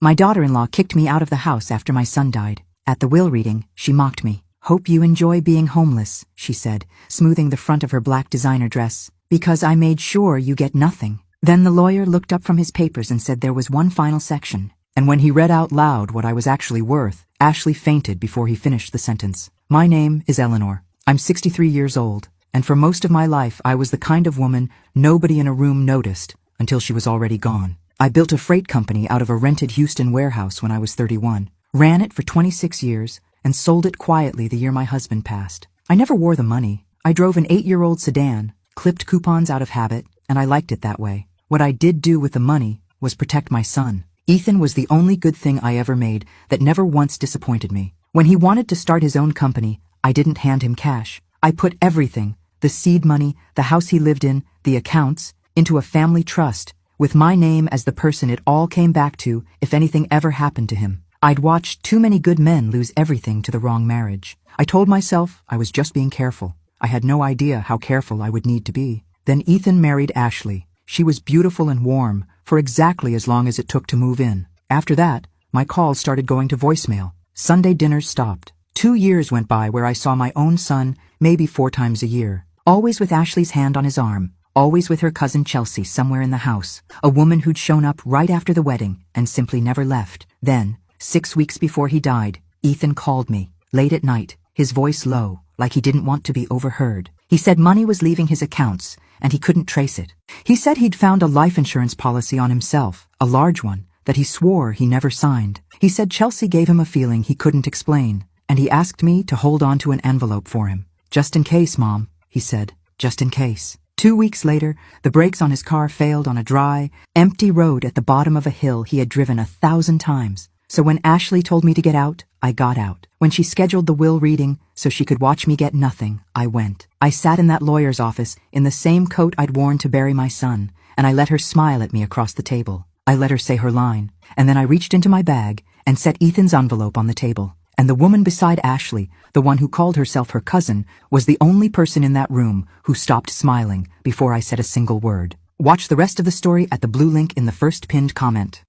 My daughter-in-law kicked me out of the house after my son died. At the will reading, she mocked me. "Hope you enjoy being homeless," she said, smoothing the front of her black designer dress, "because I made sure you get nothing." Then the lawyer looked up from his papers and said there was one final section. And when he read out loud what I was actually worth, Ashley fainted before he finished the sentence. "My name is Eleanor. I'm 63 years old, and for most of my life I was the kind of woman nobody in a room noticed until she was already gone. I built a freight company out of a rented Houston warehouse when I was 31, ran it for 26 years, and sold it quietly the year my husband passed. I never wore the money. I drove an 8-year-old sedan, clipped coupons out of habit, and I liked it that way. What I did do with the money was protect my son. Ethan was the only good thing I ever made that never once disappointed me. When he wanted to start his own company, I didn't hand him cash. I put everything, the seed money, the house he lived in, the accounts, into a family trust, with my name as the person it all came back to if anything ever happened to him. I'd watched too many good men lose everything to the wrong marriage. I told myself I was just being careful. I had no idea how careful I would need to be. Then Ethan married Ashley. She was beautiful and warm for exactly as long as it took to move in. After that, my calls started going to voicemail. Sunday dinners stopped. 2 years went by where I saw my own son maybe 4 times a year. Always with Ashley's hand on his arm. Always with her cousin Chelsea somewhere in the house. A woman who'd shown up right after the wedding and simply never left. Then, 6 weeks before he died, Ethan called me, late at night, his voice low, like he didn't want to be overheard. He said money was leaving his accounts, and he couldn't trace it. He said he'd found a life insurance policy on himself, a large one, that he swore he never signed. He said Chelsea gave him a feeling he couldn't explain, and he asked me to hold on to an envelope for him. "Just in case, Mom," he said, "just in case." 2 weeks later, the brakes on his car failed on a dry, empty road at the bottom of a hill he had driven 1,000 times. So when Ashley told me to get out, I got out. When she scheduled the will reading so she could watch me get nothing, I went. I sat in that lawyer's office in the same coat I'd worn to bury my son, and I let her smile at me across the table. I let her say her line, and then I reached into my bag and set Ethan's envelope on the table. And the woman beside Ashley, the one who called herself her cousin, was the only person in that room who stopped smiling before I said a single word. Watch the rest of the story at the blue link in the first pinned comment.